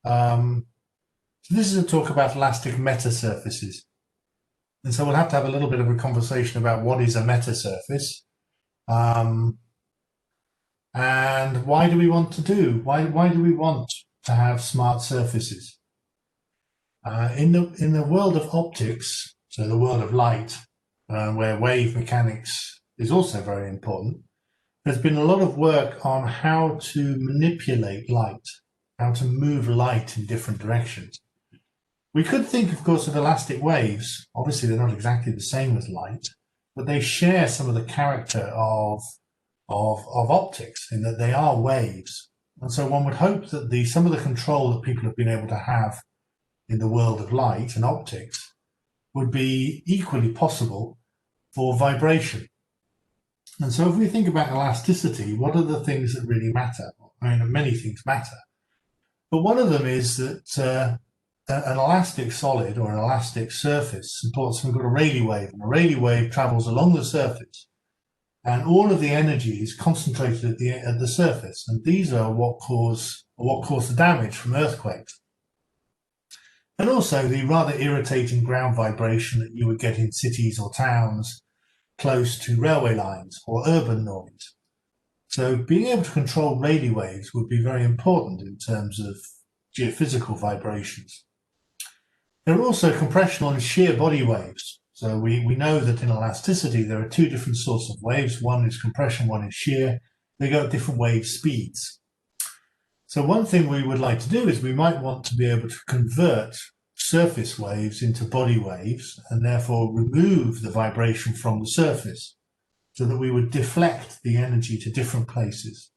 So this is a talk about elastic metasurfaces. And so we'll have to have a little bit of a conversation about what is a metasurface, and why do we want to have smart surfaces? In the world of optics, so the world of light, where wave mechanics is also very important, there's been a lot of work on how to manipulate light, how to move light in different directions. We could think, of course, of elastic waves. Obviously, they're not exactly the same as light, but they share some of the character of optics in that they are waves. And so one would hope that some of the control that people have been able to have in the world of light and optics would be equally possible for vibration. And so if we think about elasticity, what are the things that really matter? I mean, many things matter, but one of them is that an elastic solid or an elastic surface supports something called a Rayleigh wave, and a Rayleigh wave travels along the surface, and all of the energy is concentrated at the surface, and these are what cause the damage from earthquakes. And also the rather irritating ground vibration that you would get in cities or towns close to railway lines or urban noise. So being able to control Rayleigh waves would be very important in terms of geophysical vibrations. There are also compressional and shear body waves. So we know that in elasticity there are two different sorts of waves. One is compression, one is shear. They go at different wave speeds. So one thing we would like to do is we might want to be able to convert surface waves into body waves and therefore remove the vibration from the surface so that we would deflect the energy to different places.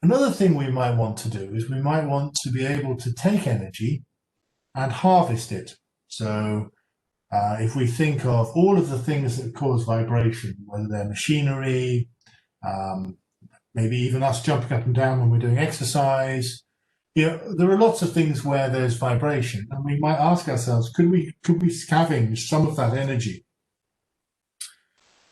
Another thing we might want to do is we might want to be able to take energy and harvest it. So if we think of all of the things that cause vibration, whether they're machinery, maybe even us jumping up and down when we're doing exercise, there are lots of things where there's vibration, and we might ask ourselves, could we scavenge some of that energy?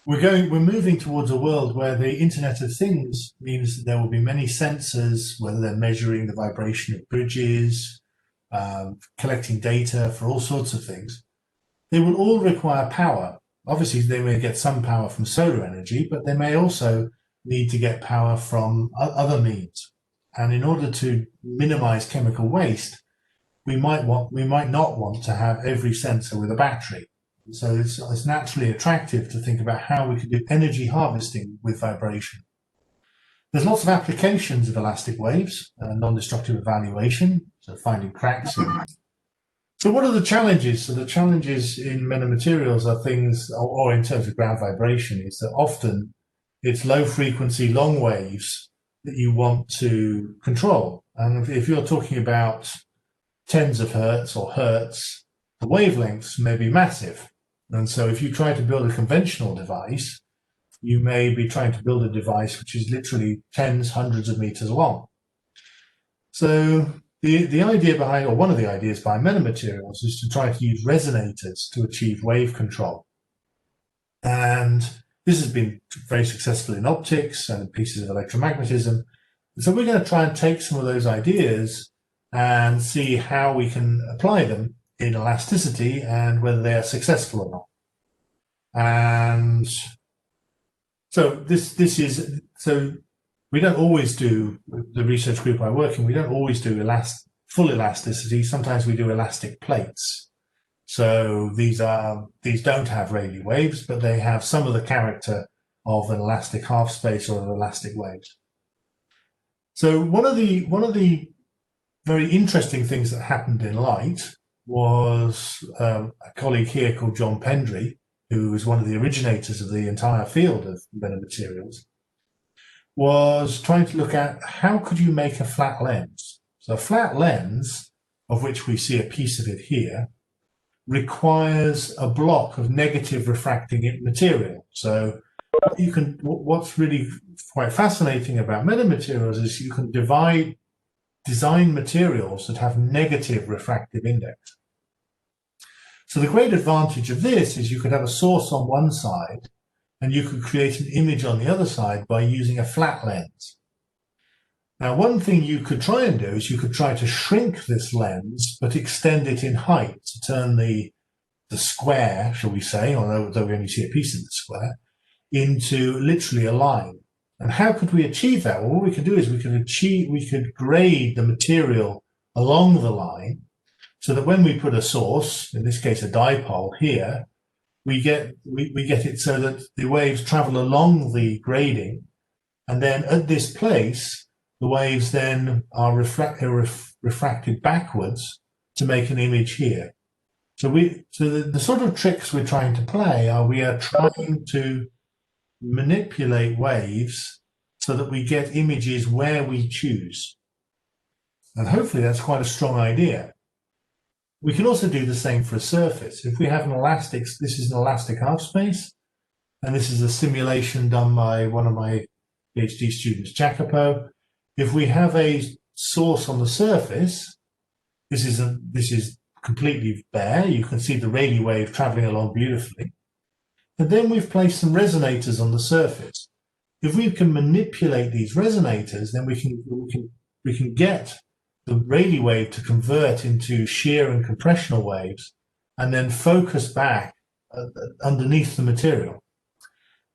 We're moving towards a world where the Internet of Things means that there will be many sensors, whether they're measuring the vibration of bridges, collecting data for all sorts of things. They will all require power. Obviously, they may get some power from solar energy, but they may also need to get power from other means. And in order to minimize chemical waste, we might not want to have every sensor with a battery. So it's naturally attractive to think about how we could do energy harvesting with vibration. There's lots of applications of elastic waves, non-destructive evaluation, so finding cracks. So what are the challenges? So the challenges in metamaterials are things, or in terms of ground vibration, is that often it's low frequency, long waves that you want to control. And if you're talking about tens of hertz or hertz, the wavelengths may be massive. And so if you try to build a conventional device, you may be trying to build a device which is literally tens, hundreds of meters long. So the idea behind, or one of the ideas behind metamaterials, is to try to use resonators to achieve wave control. And this has been very successful in optics and in pieces of electromagnetism. And so we're going to try and take some of those ideas and see how we can apply them in elasticity and whether they are successful or not. And so so we don't always do, the research group I work in, we don't always do full elasticity. Sometimes we do elastic plates. So these don't have Rayleigh waves, but they have some of the character of an elastic half space or an elastic waves. So one of the very interesting things that happened in light was a colleague here called John Pendry, who was one of the originators of the entire field of metamaterials, was trying to look at how could you make a flat lens. So a flat lens, of which we see a piece of it here, requires a block of negative refracting material. So what's really quite fascinating about metamaterials is you can design materials that have negative refractive index. So the great advantage of this is you could have a source on one side and you could create an image on the other side by using a flat lens. Now, one thing you could try and do is you could try to shrink this lens, but extend it in height to turn the square, shall we say, although we only see a piece of the square, into literally a line. And how could we achieve that? Well, what we could do is we could grade the material along the line so that when we put a source, in this case a dipole here, we get it so that the waves travel along the grading, and then at this place, the waves then are refracted backwards to make an image here. So the sort of tricks we're trying to play are we are trying to manipulate waves so that we get images where we choose. And hopefully that's quite a strong idea. We can also do the same for a surface. If we have an elastic, this is an elastic half space, and this is a simulation done by one of my PhD students, Jacopo. If we have a source on the surface, this is completely bare. You can see the Rayleigh wave traveling along beautifully. And then we've placed some resonators on the surface. If we can manipulate these resonators, then we can get the Rayleigh wave to convert into shear and compressional waves, and then focus back underneath the material.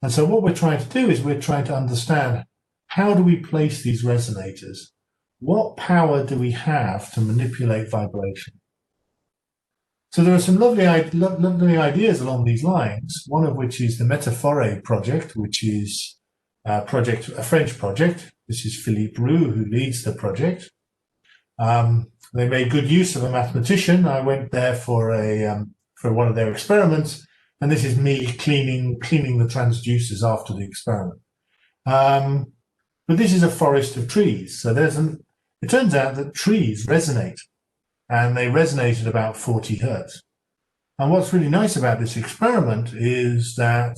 And so what we're trying to do is we're trying to understand, how do we place these resonators? What power do we have to manipulate vibration? So there are some lovely ideas along these lines, one of which is the Metasurfaces project, which is a French project. This is Philippe Roux, who leads the project. They made good use of a mathematician. I went there for one of their experiments, and this is me cleaning the transducers after the experiment. But this is a forest of trees. So it turns out that trees resonate, and they resonate at about 40 hertz. And what's really nice about this experiment is that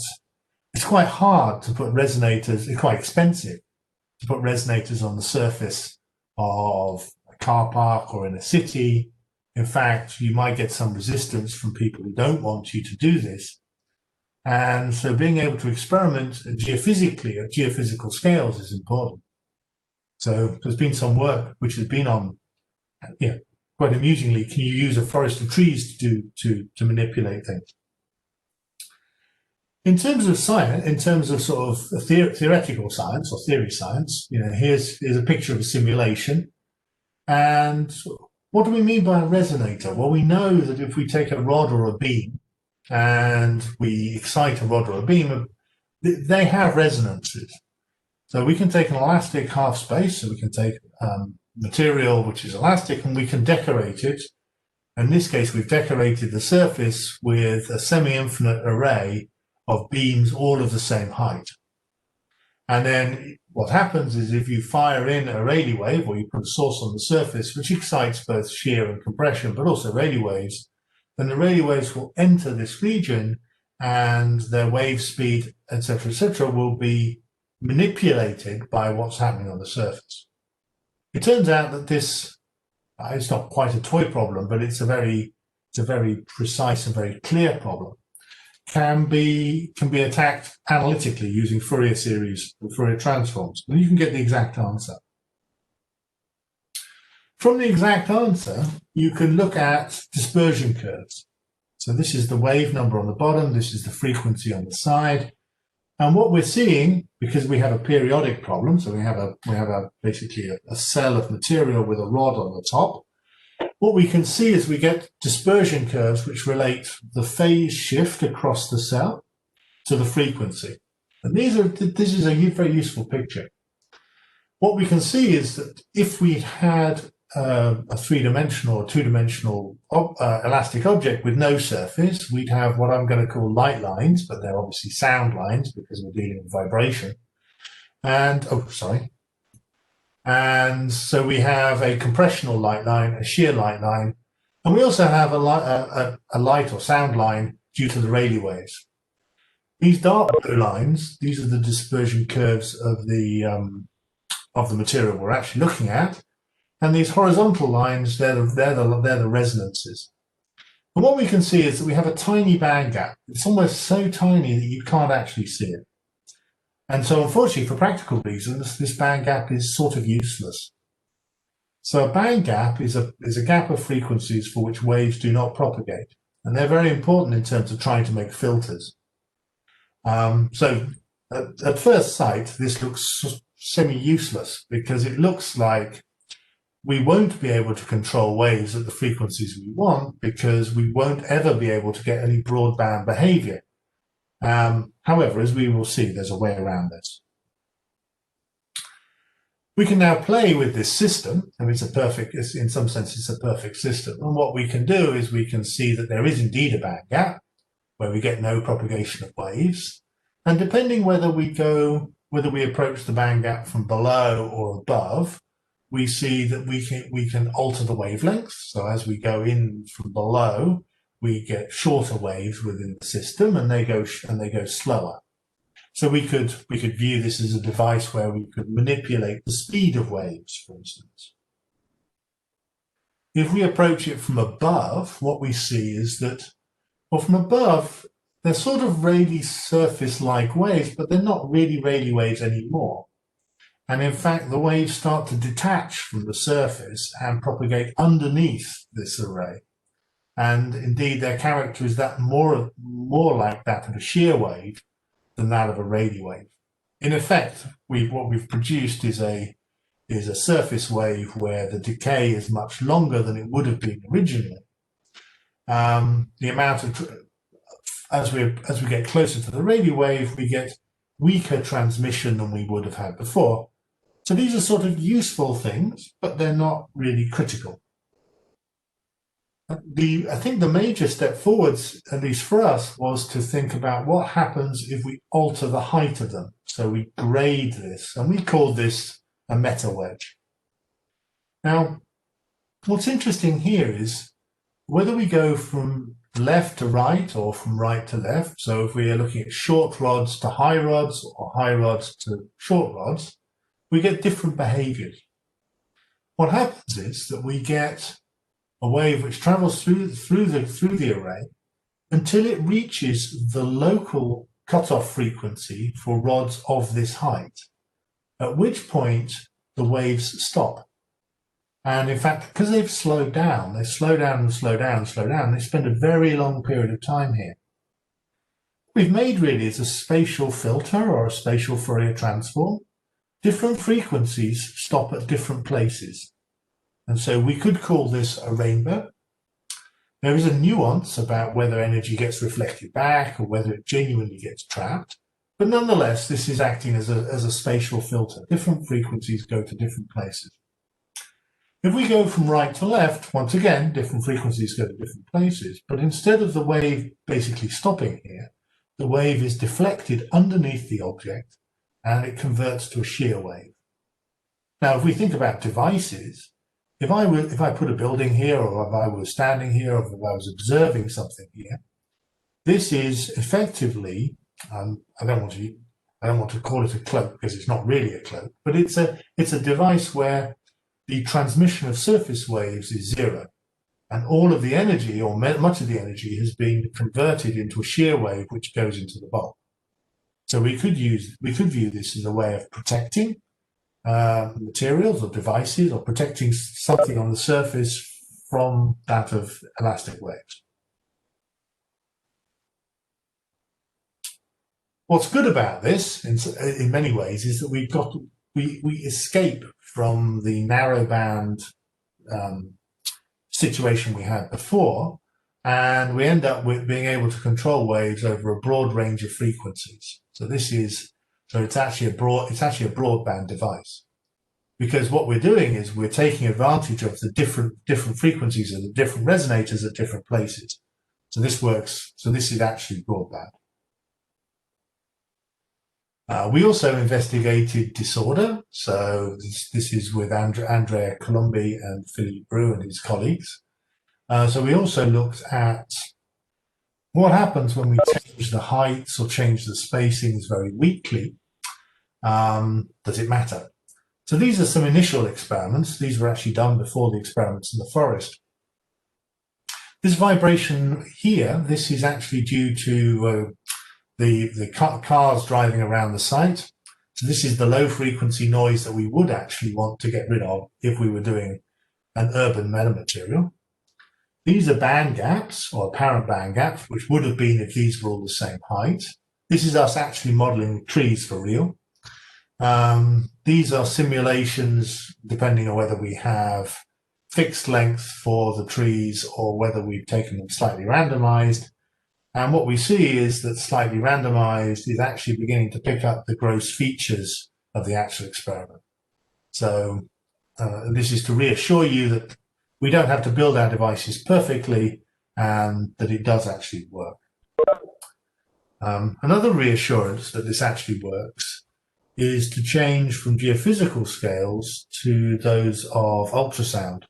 it's quite hard to put resonators, it's quite expensive to put resonators on the surface of a car park or in a city. In fact, you might get some resistance from people who don't want you to do this. And so being able to experiment geophysically at geophysical scales is important. So there's been some work which has been on, quite amusingly, can you use a forest of trees to manipulate things? In terms of science, in terms of sort of theoretical science or theory science, here's a picture of a simulation. And what do we mean by a resonator? Well, we know that if we take a rod or a beam and we excite a rod or a beam, they have resonances. So we can take an elastic half space, so we can take material which is elastic, and we can decorate it. In this case, we've decorated the surface with a semi-infinite array of beams, all of the same height. And then what happens is if you fire in a Rayleigh wave, or you put a source on the surface, which excites both shear and compression, but also Rayleigh waves, then the Rayleigh waves will enter this region, and their wave speed, etc., will be manipulated by what's happening on the surface. It turns out that this it's not quite a toy problem, but it's a very precise and very clear problem. Can be attacked analytically using Fourier series and Fourier transforms, and you can get the exact answer. From the exact answer, you can look at dispersion curves. So this is the wave number on the bottom, this is the frequency on the side. And what we're seeing, because we have a periodic problem, so we have basically a cell of material with a rod on the top, what we can see is we get dispersion curves which relate the phase shift across the cell to the frequency. And this is a very useful picture. What we can see is that if we had a three-dimensional or two-dimensional elastic object with no surface, we'd have what I'm going to call light lines, but they're obviously sound lines because we're dealing with vibration. And so we have a compressional light line, a shear light line, and we also have a light or sound line due to the Rayleigh waves. These dark blue lines, these are the dispersion curves of the material we're actually looking at. And these horizontal lines, they're the resonances. And what we can see is that we have a tiny band gap. It's almost so tiny that you can't actually see it. And so unfortunately, for practical reasons, this band gap is sort of useless. So a band gap is a gap of frequencies for which waves do not propagate. And they're very important in terms of trying to make filters. So at first sight, this looks semi-useless because it looks like we won't be able to control waves at the frequencies we want because we won't ever be able to get any broadband behavior. However, as we will see, there's a way around this. We can now play with this system, and in some sense, it's a perfect system. And what we can do is we can see that there is indeed a band gap where we get no propagation of waves. And depending whether we approach the band gap from below or above, we see that we can alter the wavelengths. So as we go in from below, we get shorter waves within the system, and they go slower. So we could view this as a device where we could manipulate the speed of waves, for instance. If we approach it from above, what we see is that, well, from above, they're sort of Rayleigh surface-like waves, but they're not really Rayleigh waves anymore. And in fact, the waves start to detach from the surface and propagate underneath this array. And indeed, their character is that more like that of a shear wave than that of a Rayleigh wave. In effect, what we've produced is a surface wave where the decay is much longer than it would have been originally. The amount of as we get closer to the Rayleigh wave, we get weaker transmission than we would have had before. So these are sort of useful things, but they're not really critical. I think the major step forwards, at least for us, was to think about what happens if we alter the height of them. So we grade this, and we called this a meta wedge. Now, what's interesting here is whether we go from left to right or from right to left. So if we are looking at short rods to high rods or high rods to short rods, we get different behaviors. What happens is that we get a wave which travels through the array until it reaches the local cutoff frequency for rods of this height, at which point the waves stop. And in fact, because they've slowed down, they slow down and slow down and slow down, they spend a very long period of time here. What we've made really is a spatial filter or a spatial Fourier transform. Different frequencies stop at different places. And so we could call this a rainbow. There is a nuance about whether energy gets reflected back or whether it genuinely gets trapped. But nonetheless, this is acting as a spatial filter. Different frequencies go to different places. If we go from right to left, once again, different frequencies go to different places. But instead of the wave basically stopping here, the wave is deflected underneath the object and it converts to a shear wave. Now, if we think about devices, if I put a building here, or if I was standing here, or if I was observing something here, this is effectively, I don't want to call it a cloak because it's not really a cloak, but it's a device where the transmission of surface waves is zero, and all of the energy, or much of the energy, has been converted into a shear wave which goes into the bulk. So we could view this as a way of protecting materials or devices, or protecting something on the surface from that of elastic waves. What's good about this, in many ways, is that we escape from the narrowband situation we had before, and we end up with being able to control waves over a broad range of frequencies. So it's actually a broadband device, because what we're doing is we're taking advantage of the different frequencies of the different resonators at different places. So this works. So this is actually broadband. We also investigated disorder. So this is with Andrea Colombi and Philippe Brew and his colleagues. So we also looked at what happens when we change the heights or change the spacings very weakly. Does it matter? So these are some initial experiments. These were actually done before the experiments in the forest. This vibration here, this is actually due to the cars driving around the site. So this is the low frequency noise that we would actually want to get rid of if we were doing an urban metamaterial. These are band gaps, or apparent band gaps, which would have been if these were all the same height. This is us actually modeling trees for real. These are simulations, depending on whether we have fixed length for the trees or whether we've taken them slightly randomized. And what we see is that slightly randomized is actually beginning to pick up the gross features of the actual experiment. So this is to reassure you that we don't have to build our devices perfectly and that it does actually work. Another reassurance that this actually works is to change from geophysical scales to those of ultrasound.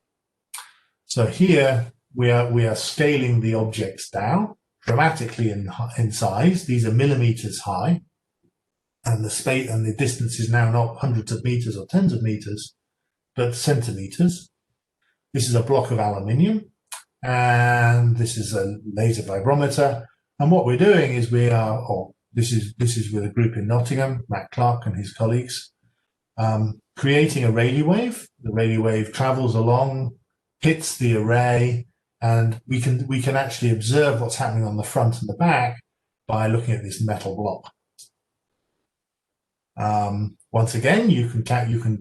So here we are scaling the objects down dramatically in size. These are millimeters high, and the space and the distance is now not hundreds of meters or tens of meters, but centimeters. This is a block of aluminium, and this is a laser vibrometer. And what we're doing is this is with a group in Nottingham, Matt Clark and his colleagues, creating a radio wave. The radio wave travels along, hits the array, and we can actually observe what's happening on the front and the back by looking at this metal block. Once again, you can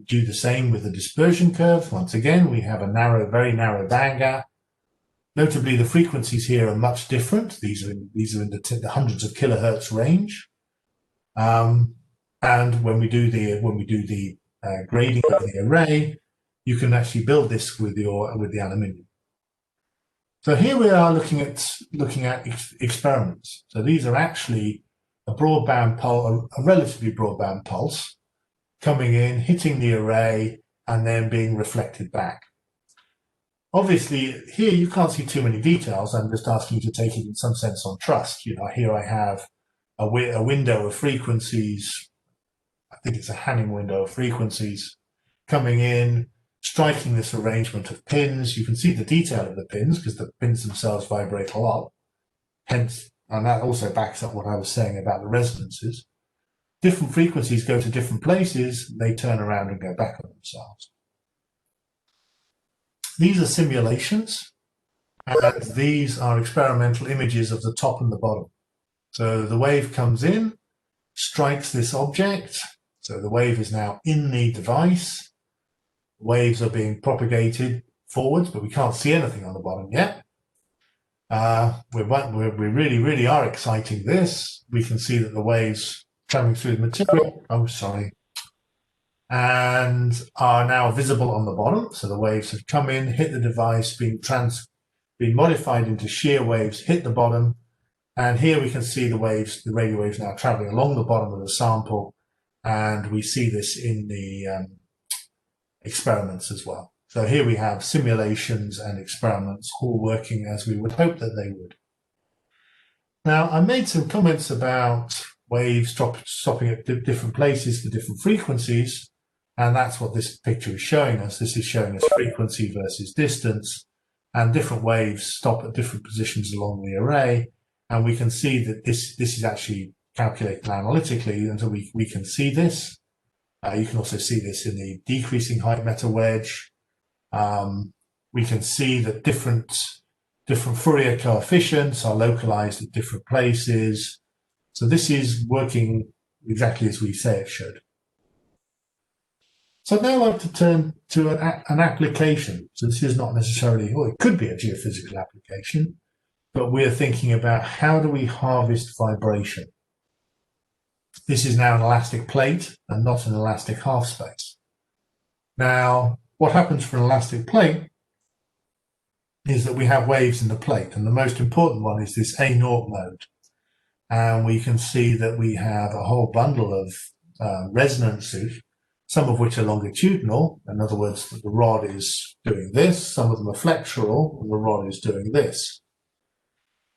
do the same with the dispersion curve. Once again, we have a very narrow band gap. Notably, the frequencies here are much different. These are in the hundreds of kilohertz range. And when we do the grading of the array, you can actually build this with the aluminium. So here we are looking at experiments. So these are actually a relatively broadband pulse coming in, hitting the array, and then being reflected back. Obviously, here you can't see too many details. I'm just asking you to take it in some sense on trust. You know, here I have a window of frequencies. I think it's a Hamming window of frequencies coming in, striking this arrangement of pins. You can see the detail of the pins because the pins themselves vibrate a lot. Hence, and that also backs up what I was saying about the resonances. Different frequencies go to different places. They turn around and go back on themselves. These are simulations, and these are experimental images of the top and the bottom. So the wave comes in, strikes this object. So the wave is now in the device. Waves are being propagated forwards, but we can't see anything on the bottom yet. We really are exciting this. We can see that the waves traveling through the material, and are now visible on the bottom. So the waves have come in, hit the device, been modified into shear waves, hit the bottom. And here we can see the radio waves now traveling along the bottom of the sample. And we see this in the experiments as well. So here we have simulations and experiments all working as we would hope that they would. Now, I made some comments about waves stopping at different places for different frequencies, and that's what this picture is showing us. This is showing us frequency versus distance, and different waves stop at different positions along the array, and we can see that this is actually calculated analytically, and so we can see this. You can also see this in the decreasing height meta wedge. We can see that different Fourier coefficients are localized at different places. So this is working exactly as we say it should. So I'd now like to turn to an application. So this is not necessarily, or it could be a geophysical application, but we're thinking about how do we harvest vibration. This is now an elastic plate and not an elastic half space. Now, what happens for an elastic plate is that we have waves in the plate, and the most important one is this A0 mode. And we can see that we have a whole bundle of resonances, some of which are longitudinal. In other words, the rod is doing this. Some of them are flexural, and the rod is doing this.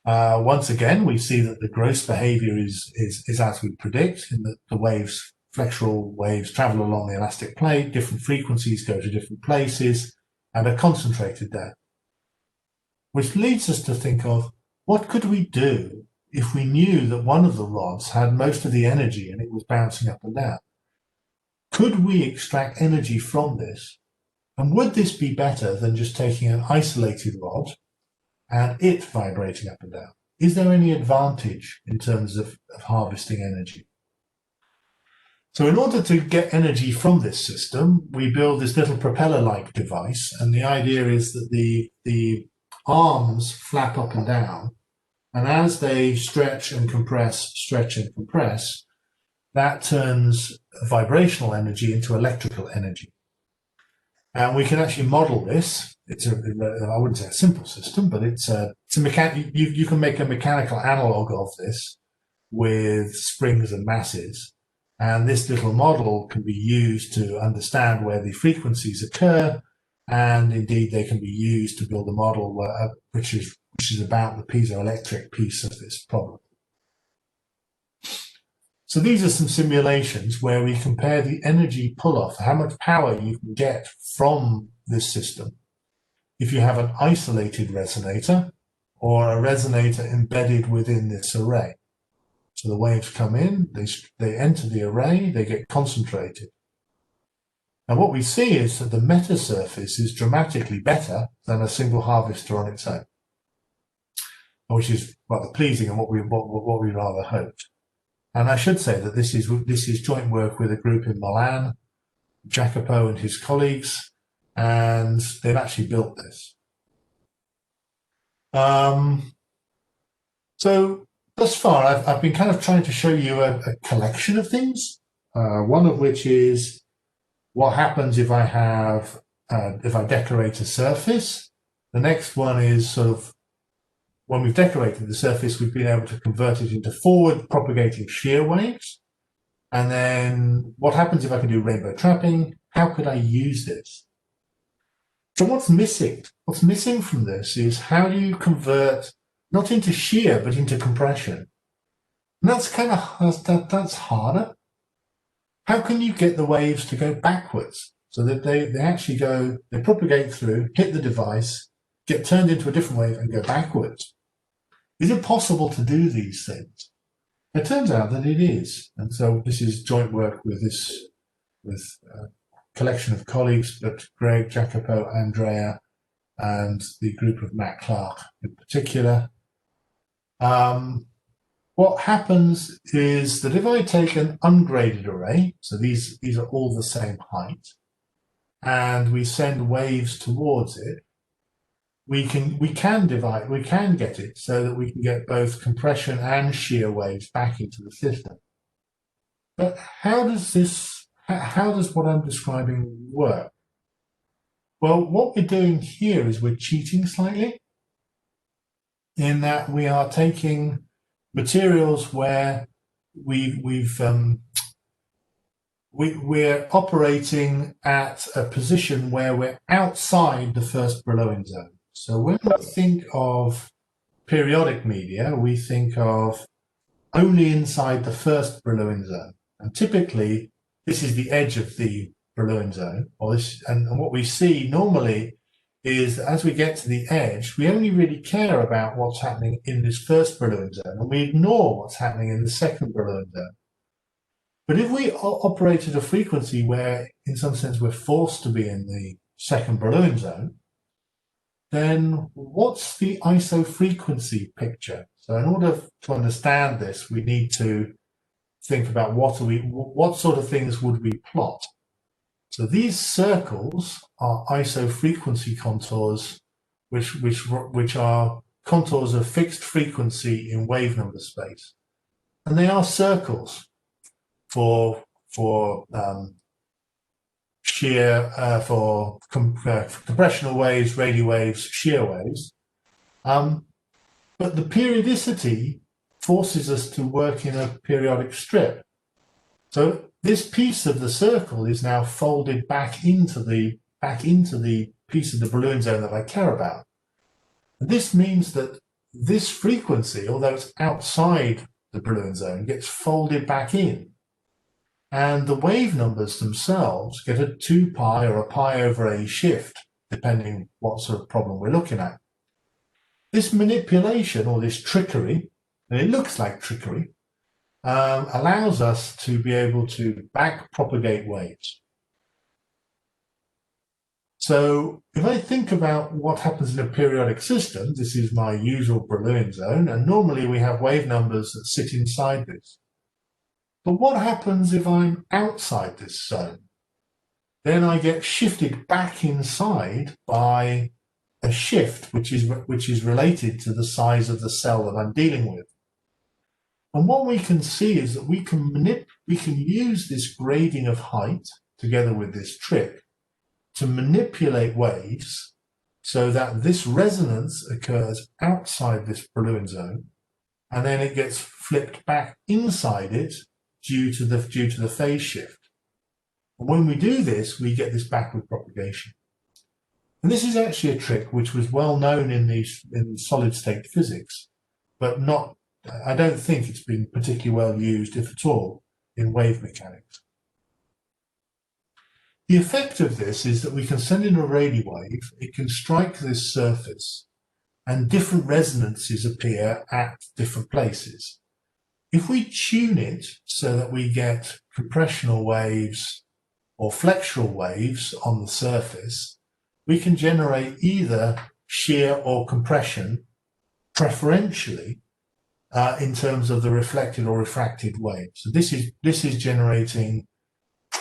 Once again, we see that the gross behavior is as we predict, in that the waves, flexural waves, travel along the elastic plate, different frequencies go to different places, and are concentrated there. Which leads us to think of, what could we do if we knew that one of the rods had most of the energy and it was bouncing up and down? Could we extract energy from this? And would this be better than just taking an isolated rod and it vibrating up and down? Is there any advantage in terms of harvesting energy? So in order to get energy from this system, we build this little propeller-like device, and the idea is that the arms flap up and down, and as they stretch and compress, that turns vibrational energy into electrical energy. And we can actually model this. It's I wouldn't say a simple system, but it's a you can make a mechanical analog of this with springs and masses. And this little model can be used to understand where the frequencies occur, and indeed they can be used to build a model which is about the piezoelectric piece of this problem. So these are some simulations where we compare the energy pull-off, how much power you can get from this system if you have an isolated resonator or a resonator embedded within this array. So the waves come in, they enter the array, they get concentrated. And what we see is that the metasurface is dramatically better than a single harvester on its own, which is rather pleasing and what we rather hoped. And I should say that this is joint work with a group in Milan, Jacopo and his colleagues, and they've actually built this. So thus far, I've been kind of trying to show you a collection of things. One of which is what happens if I decorate a surface. The next one is sort of when we've decorated the surface, we've been able to convert it into forward propagating shear waves. And then what happens if I can do rainbow trapping? How could I use this? So what's missing? What's missing from this is how do you convert not into shear, but into compression? And that's kind of, that's harder. How can you get the waves to go backwards so that they actually go, they propagate through, hit the device, get turned into a different wave and go backwards? Is it possible to do these things? It turns out that it is. And so this is joint work with a collection of colleagues, but Greg, Jacopo, Andrea, and the group of Matt Clark in particular. What happens is that if I take an ungraded array, so these are all the same height, and we send waves towards it, we can get it so that we can get both compression and shear waves back into the system. But how does what I'm describing work? Well, what we're doing here is we're cheating slightly in that we are taking materials where we're operating at a position where we're outside the first Brillouin zone. So when we think of periodic media, we think of only inside the first Brillouin zone. And typically, this is the edge of the Brillouin zone. And what we see normally is that as we get to the edge, we only really care about what's happening in this first Brillouin zone, and we ignore what's happening in the second Brillouin zone. But if we operate at a frequency where, in some sense, we're forced to be in the second Brillouin zone, then what's the isofrequency picture? So in order to understand this, we need to think about what sort of things would we plot. So these circles are isofrequency contours, which are contours of fixed frequency in wave number space, and they are circles for compressional waves, radial waves, shear waves. But the periodicity forces us to work in a periodic strip. So this piece of the circle is now folded back into the piece of the Brillouin zone that I care about. And this means that this frequency, although it's outside the Brillouin zone, gets folded back in. And the wave numbers themselves get a 2 pi or a pi over a shift, depending what sort of problem we're looking at. This manipulation or this trickery, and it looks like trickery, allows us to be able to back propagate waves. So if I think about what happens in a periodic system, this is my usual Brillouin zone, and normally we have wave numbers that sit inside this. But what happens if I'm outside this zone? Then I get shifted back inside by a shift, which is related to the size of the cell that I'm dealing with. And what we can see is that we can use this grading of height together with this trick to manipulate waves so that this resonance occurs outside this Brillouin zone, and then it gets flipped back inside it due to the phase shift. And when we do this, we get this backward propagation. And this is actually a trick which was well known in solid state physics, but I don't think it's been particularly well used, if at all, in wave mechanics. The effect of this is that we can send in a Rayleigh wave, it can strike this surface, and different resonances appear at different places. If we tune it so that we get compressional waves or flexural waves on the surface, we can generate either shear or compression preferentially in terms of the reflected or refracted wave. So this is generating,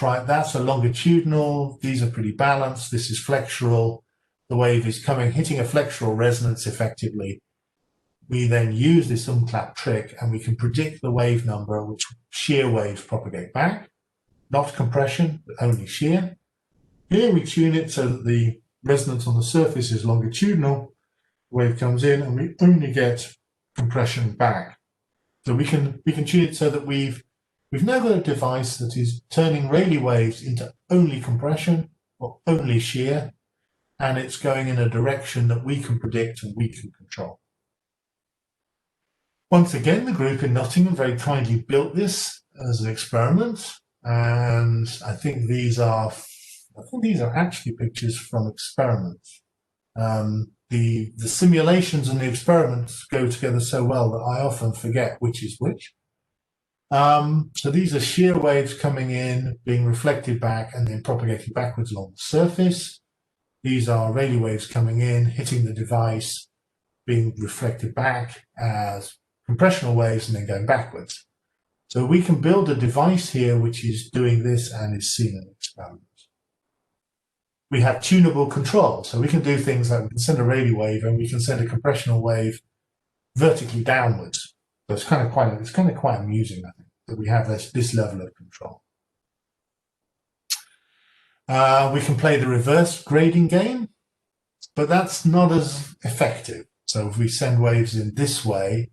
that's a longitudinal, these are pretty balanced, this is flexural, the wave is hitting a flexural resonance effectively. We then use this umclap trick and we can predict the wave number which shear waves propagate back, not compression, but only shear. Here we tune it so that the resonance on the surface is longitudinal, wave comes in and we only get compression back. So we can tune it so that we've now got a device that is turning Rayleigh waves into only compression or only shear, and it's going in a direction that we can predict and we can control. Once again, the group in Nottingham very kindly built this as an experiment, and I think these are actually pictures from experiments. The simulations and the experiments go together so well that I often forget which is which. So these are shear waves coming in, being reflected back, and then propagating backwards along the surface. These are Rayleigh waves coming in, hitting the device, being reflected back as compressional waves, and then going backwards. So we can build a device here which is doing this and is seen in experiments. We have tunable control, so we can do things like we can send a Rayleigh wave and we can send a compressional wave vertically downwards. So it's kind of quite amusing, I think, that we have this level of control. We can play the reverse grading game, but that's not as effective. So if we send waves in this way,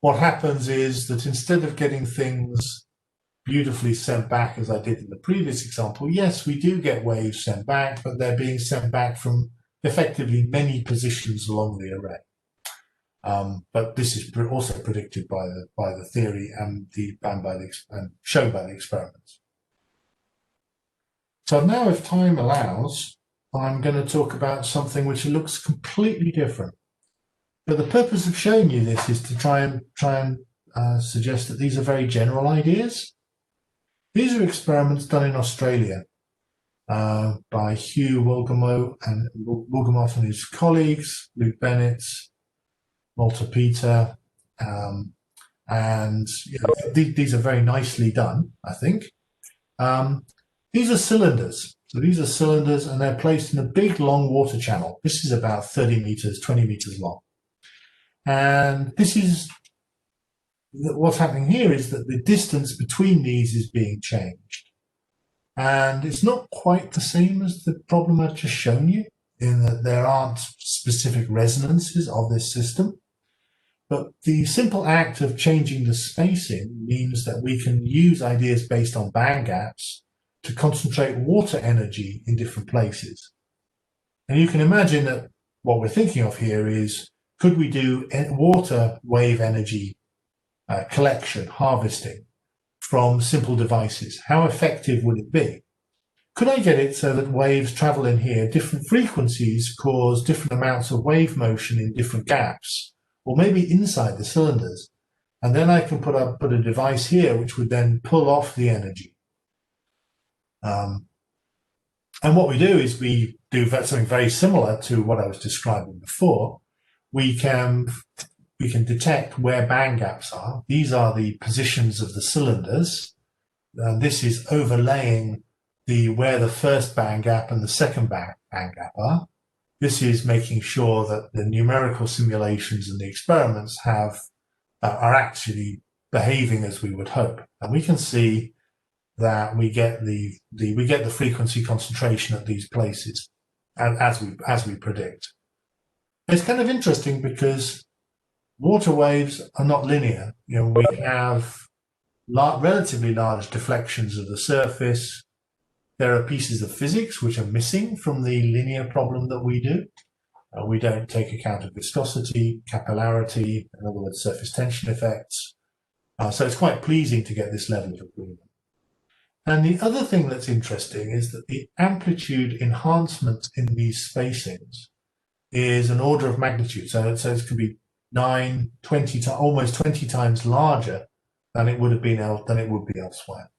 what happens is that instead of getting things beautifully sent back, as I did in the previous example, yes, we do get waves sent back, but they're being sent back from effectively many positions along the array. But this is also predicted by the theory and shown by the experiments. So now, if time allows, I'm going to talk about something which looks completely different. But the purpose of showing you this is to try and suggest that these are very general ideas. These are experiments done in Australia by Hugh Wolgamoth and his colleagues, Luke Bennett, Walter Peter, and these are very nicely done, I think. These are cylinders. So these are cylinders and they're placed in a big long water channel. This is about 30 meters, 20 meters long. And this is what's happening here is that the distance between these is being changed. And it's not quite the same as the problem I've just shown you, in that there aren't specific resonances of this system. But the simple act of changing the spacing means that we can use ideas based on band gaps to concentrate water energy in different places. And you can imagine that what we're thinking of here is, could we do water wave energy collection, harvesting from simple devices? How effective would it be? Could I get it so that waves travel in here, different frequencies cause different amounts of wave motion in different gaps, or maybe inside the cylinders? And then I can put a device here which would then pull off the energy. And what we do is we do something very similar to what I was describing before. We can detect where band gaps are. These are the positions of the cylinders. This is overlaying where the first band gap and the second band gap are. This is making sure that the numerical simulations and the experiments are actually behaving as we would hope. And we can see that we get the frequency concentration at these places as we predict. It's kind of interesting because water waves are not linear. We have relatively large deflections of the surface. There are pieces of physics which are missing from the linear problem that we do. We don't take account of viscosity, capillarity, in other words, surface tension effects. So it's quite pleasing to get this level of agreement. And the other thing that's interesting is that the amplitude enhancement in these spacings is an order of magnitude. So it could be 9, 20, almost 20 times larger than it would be elsewhere.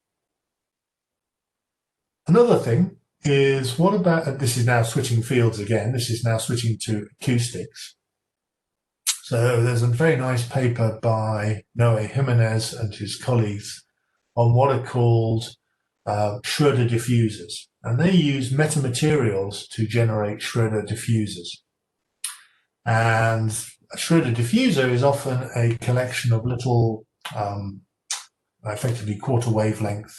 Another thing is, what about, this is now switching fields again, this is now switching to acoustics. So there's a very nice paper by Noé Jiménez and his colleagues on what are called Schroeder diffusers. And they use metamaterials to generate Schroeder diffusers. And a Schroeder diffuser is often a collection of little, effectively quarter wavelength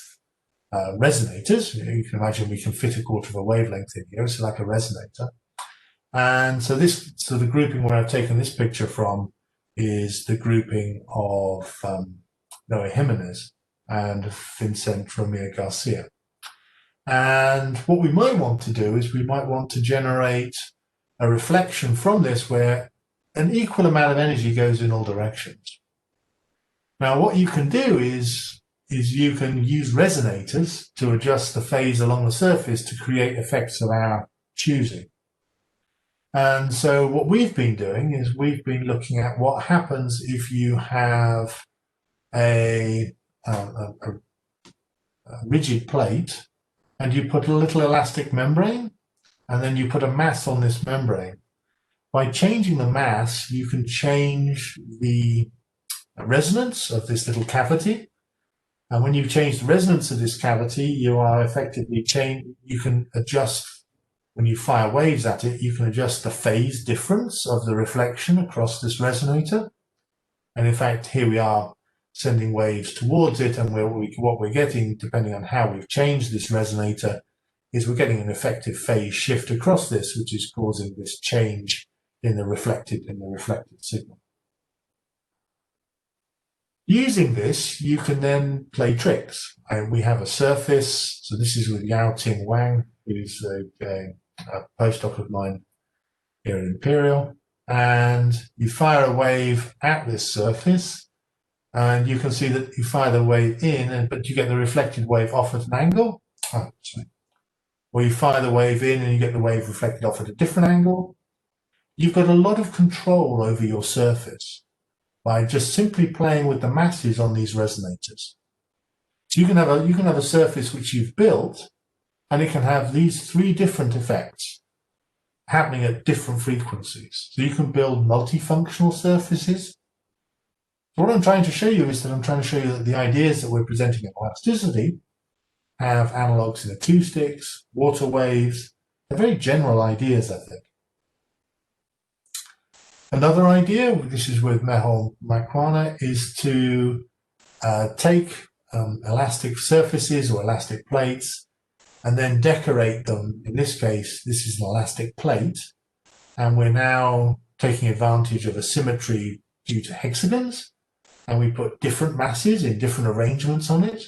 resonators. You can imagine we can fit a quarter of a wavelength in here. It's like a resonator. And so the grouping where I've taken this picture from is the grouping of Noé Jiménez and Vincent Romero Garcia. And what we might want to do is we might want to generate a reflection from this where an equal amount of energy goes in all directions. Now, what you can do is you can use resonators to adjust the phase along the surface to create effects of our choosing. And so what we've been doing is we've been looking at what happens if you have a rigid plate and you put a little elastic membrane and then you put a mass on this membrane. By changing the mass, you can change the resonance of this little cavity. And when you change the resonance of this cavity, you are effectively you can adjust, when you fire waves at it, you can adjust the phase difference of the reflection across this resonator. And in fact, here we are sending waves towards it, and what we're getting, depending on how we've changed this resonator, is we're getting an effective phase shift across this, which is causing this change in the reflected signal. Using this, you can then play tricks. And we have a surface. So this is with Yao Ting Wang, who's a postdoc of mine here at Imperial. And you fire a wave at this surface, and you can see that you fire the wave in, but you get the reflected wave off at an angle. Or you fire the wave in and you get the wave reflected off at a different angle. You've got a lot of control over your surface by just simply playing with the masses on these resonators. So you can have a surface which you've built, and it can have these 3 different effects happening at different frequencies. So you can build multifunctional surfaces. So what I'm trying to show you is that I'm trying to show you that the ideas that we're presenting in elasticity have analogues in acoustics, water waves. They're very general ideas, I think. Another idea, this is with Mehul Makwana, is to take elastic surfaces or elastic plates and then decorate them. In this case, this is an elastic plate, and we're now taking advantage of a symmetry due to hexagons, and we put different masses in different arrangements on it.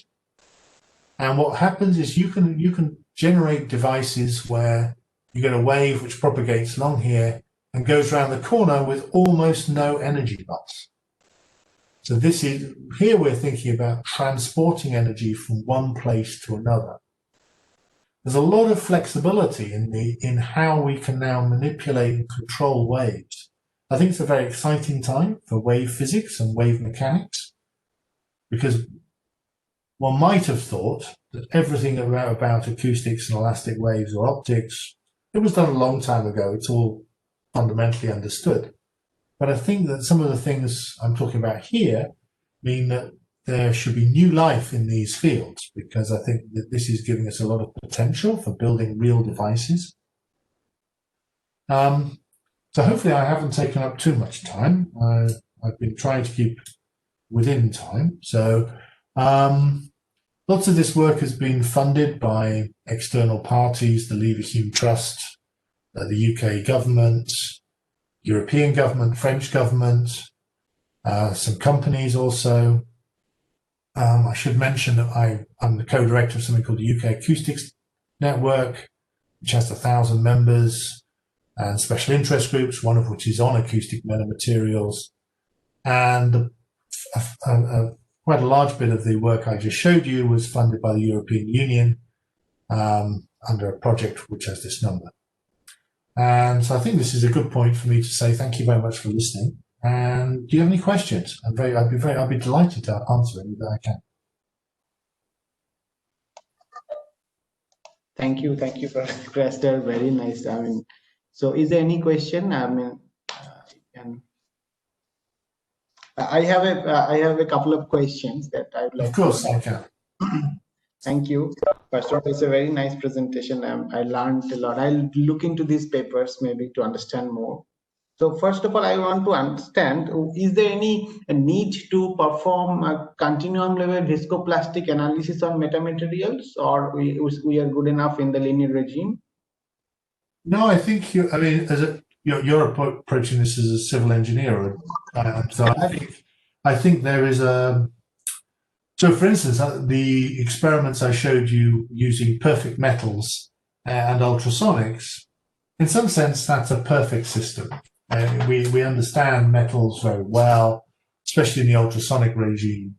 And what happens is you can generate devices where you get a wave which propagates along here and goes around the corner with almost no energy loss. So here we're thinking about transporting energy from one place to another. There's a lot of flexibility in how we can now manipulate and control waves. I think it's a very exciting time for wave physics and wave mechanics. because one might have thought that everything about acoustics and elastic waves or optics, it was done a long time ago. It's all fundamentally understood. But I think that some of the things I'm talking about here mean that there should be new life in these fields, because I think that this is giving us a lot of potential for building real devices. So hopefully I haven't taken up too much time. I've been trying to keep within time. So lots of this work has been funded by external parties, the Leverhulme Trust, the UK government, European government, French government, some companies also. I should mention that I'm the co-director of something called the UK Acoustics Network, which has 1,000 members and special interest groups, one of which is on acoustic metamaterials. And quite a large bit of the work I just showed you was funded by the European Union under a project which has this number. And so I think this is a good point for me to say thank you very much for listening. And do you have any questions? I'd be delighted to answer any that I can. Thank you, Prof. Craster. Very nice. I mean, so is there any question? I mean, I have a couple of questions that I would like. Of course, I can. Thank you. First of all, it's a very nice presentation. I learned a lot. I'll look into these papers maybe to understand more. So first of all, I want to understand, is there any need to perform a continuum level viscoplastic analysis on metamaterials, or we are good enough in the linear regime? No, I think you're approaching this as a civil engineer. So I think there is a... So for instance, the experiments I showed you using perfect metals and ultrasonics, in some sense, that's a perfect system. We understand metals very well, especially in the ultrasonic regime.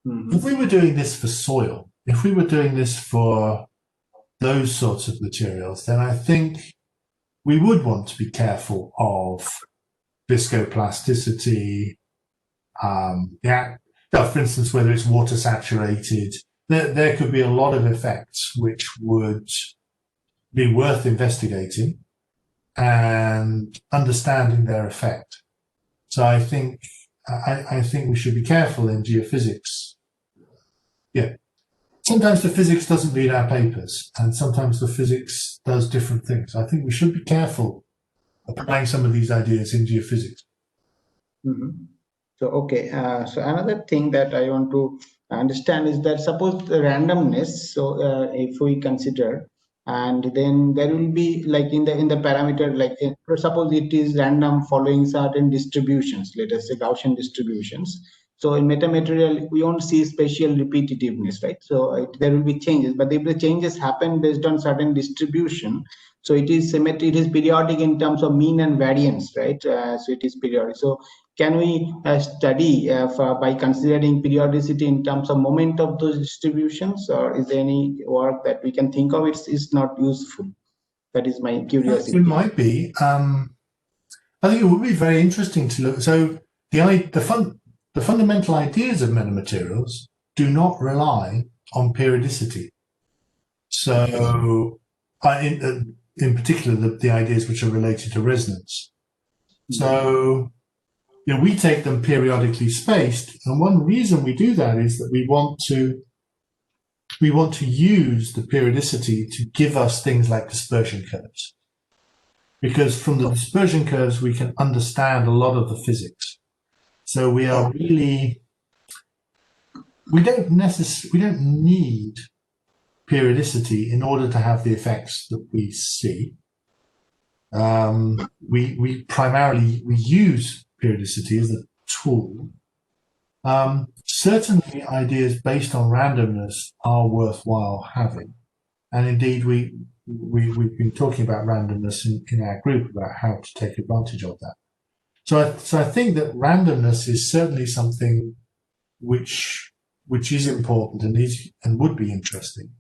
Mm-hmm. If we were doing this for soil, if we were doing this for those sorts of materials, then I think we would want to be careful of viscoplasticity. For instance, whether it's water saturated, there could be a lot of effects which would be worth investigating and understanding their effect. So I think we should be careful in geophysics. Yeah. Sometimes the physics doesn't read our papers, and sometimes the physics does different things. I think we should be careful applying some of these ideas in geophysics. Mm-hmm. So, okay. So another thing that I want to understand is that suppose the randomness. So if we consider, and then there will be like in the parameter, like suppose it is random following certain distributions, let us say Gaussian distributions. So in metamaterial, we won't see spatial repetitiveness, right? So there will be changes, but if the changes happen based on certain distribution, so it is symmetric, it is periodic in terms of mean and variance, right? So it is periodic. So can we study by considering periodicity in terms of moment of those distributions, or is there any work that we can think of? It's not useful. That is my curiosity. It might be. I think it would be very interesting to look. So the fundamental ideas of metamaterials do not rely on periodicity. So in particular, the ideas which are related to resonance. So we take them periodically spaced, and one reason we do that is that we want to use the periodicity to give us things like dispersion curves, because from the dispersion curves we can understand a lot of the physics. So we are really, we don't need periodicity in order to have the effects that we see. We primarily use periodicity as a tool. Certainly ideas based on randomness are worthwhile having, and indeed we've been talking about randomness in our group about how to take advantage of that. So I think that randomness is certainly something which is important and would be interesting.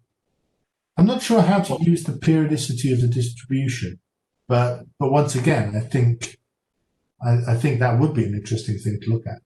I'm not sure how to use the periodicity of the distribution, but once again, I think that would be an interesting thing to look at.